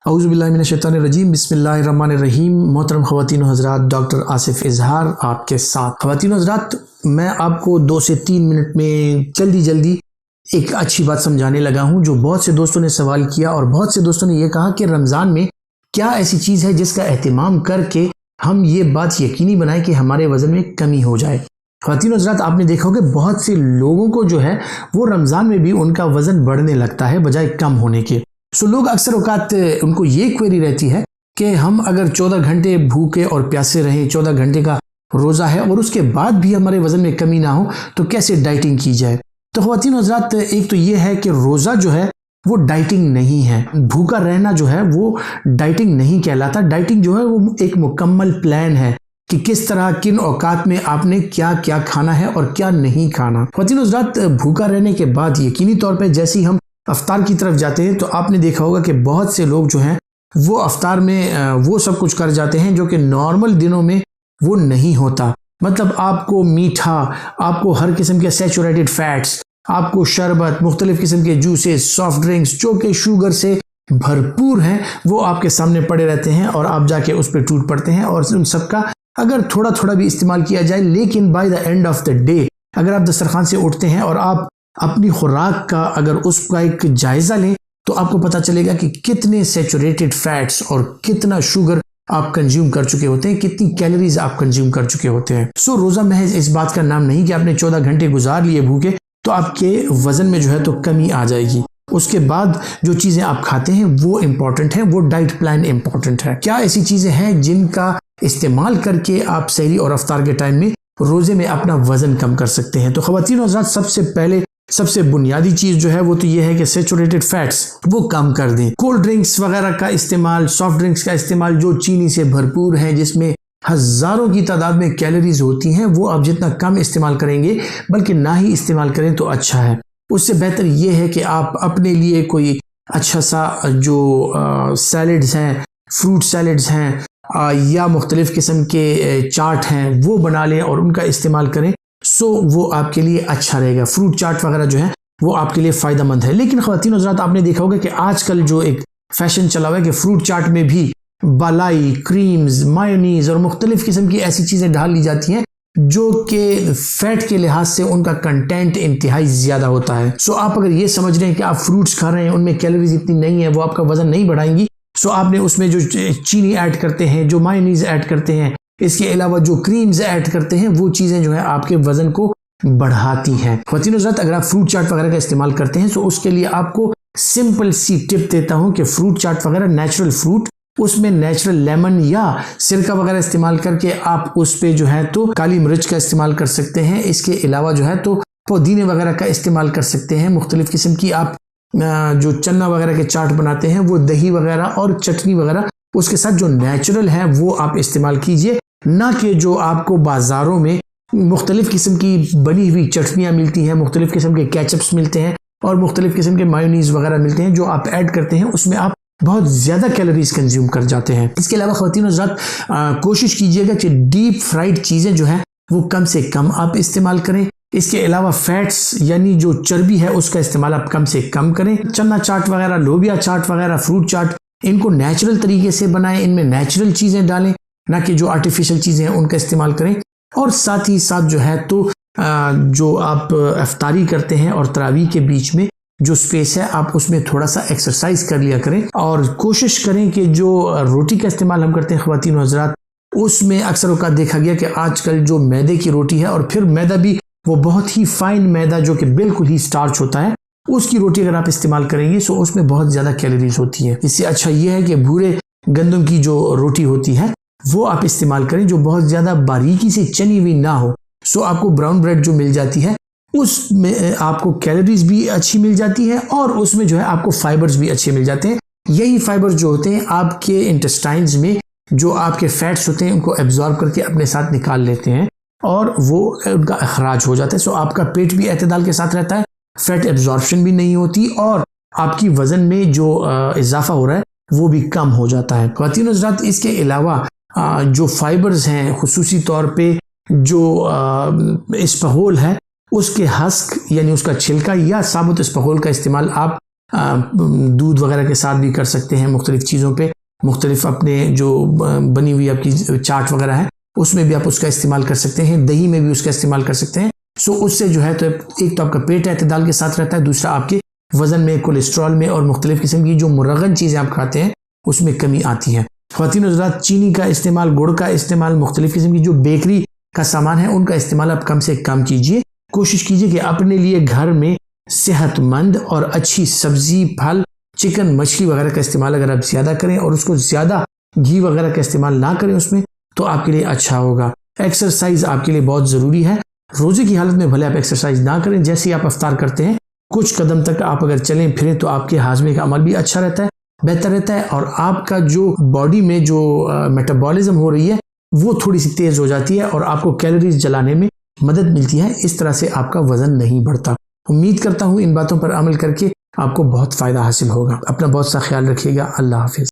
औज़ुबिल्लाहिमिनश्शैतानिर्रजीम बिस्मिल्लाहिर्रहमानिर्रहीम। मोहतरम ख़वातीन व हज़रात, डॉक्टर आसिफ इजहार आपके साथ। ख़वातीन व हज़रात, मैं आपको 2 से 3 मिनट में जल्दी एक अच्छी बात समझाने लगा हूँ जो बहुत से दोस्तों ने सवाल किया और बहुत से दोस्तों ने यह कहा कि रमज़ान में क्या ऐसी चीज़ है जिसका एहतमाम करके हम ये बात यकीनी बनाएं कि हमारे वज़न में कमी हो जाए। ख़वातीन व हज़रात, आपने देखा होगा बहुत से लोगों को जो है वो रमज़ान में भी उनका वज़न बढ़ने लगता है बजाय कम होने के। लोग अक्सर औकात उनको ये क्वेरी रहती है कि हम अगर 14 घंटे भूखे और प्यासे रहें, 14 घंटे का रोज़ा है और उसके बाद भी हमारे वज़न में कमी ना हो तो कैसे डाइटिंग की जाए। तो ख़वातीन व हज़रात, एक तो ये है कि रोज़ा जो है वो डाइटिंग नहीं है, भूखा रहना जो है वो डाइटिंग नहीं कहलाता। डाइटिंग जो है वो एक मुकम्मल प्लान है कि किस तरह किन औकात में आपने क्या क्या खाना है और क्या नहीं खाना। ख़वातीन व हज़रात, भूखा रहने के बाद यकीनी तौर पर जैसे ही हम अफ्तार की तरफ जाते हैं तो आपने देखा होगा कि बहुत से लोग जो हैं वो अफ्तार में वो सब कुछ कर जाते हैं जो कि नॉर्मल दिनों में वो नहीं होता। मतलब आपको मीठा, आपको हर किस्म के सैचुरेटेड फैट्स, आपको शरबत, मुख्तलिफ किस्म के जूसेस, सॉफ्ट ड्रिंक्स जो कि शुगर से भरपूर हैं वो आपके सामने पड़े रहते हैं और आप जाके उस पर टूट पड़ते हैं। और उन सबका अगर थोड़ा थोड़ा भी इस्तेमाल किया जाए, लेकिन by the end of the day अगर आप दस्तरखान से उठते हैं और आप अपनी खुराक का अगर उसका एक जायजा लें तो आपको पता चलेगा कि कितने सैचुरेटेड फैट्स और कितना शुगर आप कंज्यूम कर चुके होते हैं, कितनी कैलोरीज आप कंज्यूम कर चुके होते हैं। रोज़ा महज इस बात का नाम नहीं कि आपने 14 घंटे गुजार लिए भूखे तो आपके वजन में जो है तो कमी आ जाएगी। उसके बाद जो चीज़ें आप खाते हैं वो इम्पॉर्टेंट है, वो डाइट प्लान इम्पॉर्टेंट है। क्या ऐसी चीज़ें हैं जिनका इस्तेमाल करके आप सहरी और अफ्तार के टाइम में रोज़े में अपना वजन कम कर सकते हैं। तो ख़वातीन व हज़रात, सबसे पहले सबसे बुनियादी चीज जो है वो तो ये है कि सैचुरेटेड फैट्स वो कम कर दें। कोल्ड ड्रिंक्स वगैरह का इस्तेमाल, सॉफ्ट ड्रिंक्स का इस्तेमाल जो चीनी से भरपूर है, जिसमें हजारों की तादाद में कैलोरीज होती हैं, वो आप जितना कम इस्तेमाल करेंगे बल्कि ना ही इस्तेमाल करें तो अच्छा है। उससे बेहतर ये है कि आप अपने लिए कोई अच्छा सा जो सैलड्स हैं, फ्रूट सैलड्स हैं या मुख्तलिफ किस्म के चाट हैं वो बना लें और उनका इस्तेमाल करें। वो आपके लिए अच्छा रहेगा। फ्रूट चाट वगैरह जो है वो आपके लिए फ़ायदेमंद है। लेकिन ख़वातीन व हज़रात, आपने देखा होगा कि आजकल जो एक फैशन चला हुआ है कि फ्रूट चाट में भी बालाई, क्रीम्स, मायोनीज और मुख्तलिफ किस्म की ऐसी चीज़ें डाल ली जाती हैं जो कि फैट के लिहाज से उनका कंटेंट इंतहाई ज़्यादा होता है। आप अगर ये समझ रहे हैं कि आप फ्रूट्स खा रहे हैं, उनमें कैलोरीज इतनी नहीं है, वो आपका वजन नहीं बढ़ाएंगी, आपने उसमें जो चीनी ऐड करते हैं, जो मायोनीज ऐड करते हैं, इसके अलावा जो क्रीम्स ऐड करते हैं, वो चीज़ें जो है आपके वजन को बढ़ाती हैं। ख़वातीन व हज़रात, अगर आप फ्रूट चाट वगैरह का इस्तेमाल करते हैं तो उसके लिए आपको सिंपल सी टिप देता हूं कि फ्रूट चाट वगैरह नेचुरल फ्रूट, उसमें नेचुरल लेमन या सिरका वगैरह इस्तेमाल करके आप उस पे जो है तो काली मिर्च का इस्तेमाल कर सकते हैं। इसके अलावा जो है तो पुदीने वगैरह का इस्तेमाल कर सकते हैं। मुख्तलिफ किस्म की आप जो चन्ना वगैरह के चाट बनाते हैं वो दही वगैरह और चटनी वगैरह उसके साथ जो नेचुरल है वो आप इस्तेमाल कीजिए, ना कि जो आपको बाज़ारों में मुख्तलिफ किस्म की बनी हुई चटनियाँ मिलती हैं, मुख्तलिफ किस्म के केचप्स मिलते हैं और मुख्तलिफ किस्म के मायोनीज वगैरह मिलते हैं, जो आप ऐड करते हैं उसमें आप बहुत ज़्यादा कैलोरीज कंज्यूम कर जाते हैं। इसके अलावा ख़वातीन व हज़रात, कोशिश कीजिएगा कि डीप फ्राइड चीज़ें जो हैं वो कम से कम आप इस्तेमाल करें। इसके अलावा फैट्स यानी जो चर्बी है उसका इस्तेमाल आप कम से कम करें। चना चाट वगैरह, लोबिया चाट वगैरह, फ्रूट चाट, इनको नेचुरल तरीके से बनाएं, इनमें नेचुरल चीज़ें डालें, ना कि जो आर्टिफिशियल चीज़ें हैं उनका इस्तेमाल करें। और साथ ही साथ जो है तो जो आप इफ्तारी करते हैं और तरावी के बीच में जो स्पेस है आप उसमें थोड़ा सा एक्सरसाइज कर लिया करें और कोशिश करें कि जो रोटी का इस्तेमाल हम करते हैं ख़वातीन व हज़रात, उसमें अक्सर औक़ात देखा गया कि आजकल जो मैदे की रोटी है, और फिर मैदा भी वो बहुत ही फाइन मैदा जो कि बिल्कुल ही स्टार्च होता है, उसकी रोटी अगर आप इस्तेमाल करेंगे तो उसमें बहुत ज़्यादा कैलोरीज होती है। इससे अच्छा ये है कि भूरे गंदम की जो रोटी होती है वो आप इस्तेमाल करें जो बहुत ज़्यादा बारीकी से चनी हुई ना हो। आपको ब्राउन ब्रेड जो मिल जाती है उसमें आपको कैलोरीज भी अच्छी मिल जाती है और उसमें जो है आपको फाइबर्स भी अच्छे मिल जाते हैं। यही फाइबर्स जो होते हैं आपके इंटेस्टाइन्स में जो आपके फैट्स होते हैं उनको एब्जॉर्ब करके अपने साथ निकाल लेते हैं और वो उनका अखराज हो जाता है। आपका पेट भी एतदाल के साथ रहता है, फैट एब्जॉर्प्शन भी नहीं होती और आपकी वजन में जो इजाफा हो रहा है वो भी कम हो जाता है। ख़वातीन व हज़रात, इसके अलावा जो फाइबर्स हैं, खुसूसी तौर पे जो इस्पगोल है उसके हस्क यानी उसका छिलका या साबुत इस्पगोल का इस्तेमाल आप दूध वगैरह के साथ भी कर सकते हैं, मुख्तलिफ चीज़ों पे, मुख्तलिफ अपने जो बनी हुई आपकी चाट वगैरह है उसमें भी आप उसका इस्तेमाल कर सकते हैं, दही में भी उसका इस्तेमाल कर सकते हैं। सो उससे जो है तो एक तो आपका पेट एतदाल के साथ रहता है, दूसरा आपके वज़न में, कोलेस्ट्रॉल में और मुख्तलिफ किस्म की जो मुरगन चीज़ें आप खाते हैं उसमें कमी आती है। ख़वातीन और हज़रात, चीनी का इस्तेमाल, गुड़ का इस्तेमाल, मुख्तलिफ किस्म की जो बेकरी का सामान है उनका इस्तेमाल आप कम से कम कीजिए। कोशिश कीजिए कि अपने लिए घर में सेहतमंद और अच्छी सब्जी, फल, चिकन, मछली वगैरह का इस्तेमाल अगर आप ज़्यादा करें और उसको ज़्यादा घी वगैरह का इस्तेमाल ना करें उसमें, तो आपके लिए अच्छा होगा। एक्सरसाइज आपके लिए बहुत ज़रूरी है। रोज़े की हालत में भले आप एक्सरसाइज ना करें, जैसे ही आप इफ्तार करते हैं कुछ कदम तक आप अगर चलें फिरें तो आपके हाजमे का अमल भी अच्छा रहता है, बेहतर रहता है और आपका जो बॉडी में जो मेटाबॉलिज्म हो रही है वो थोड़ी सी तेज़ हो जाती है और आपको कैलोरीज जलाने में मदद मिलती है। इस तरह से आपका वज़न नहीं बढ़ता। उम्मीद करता हूँ इन बातों पर अमल करके आपको बहुत फ़ायदा हासिल होगा। अपना बहुत सा ख्याल रखिएगा। अल्लाह हाफिज़।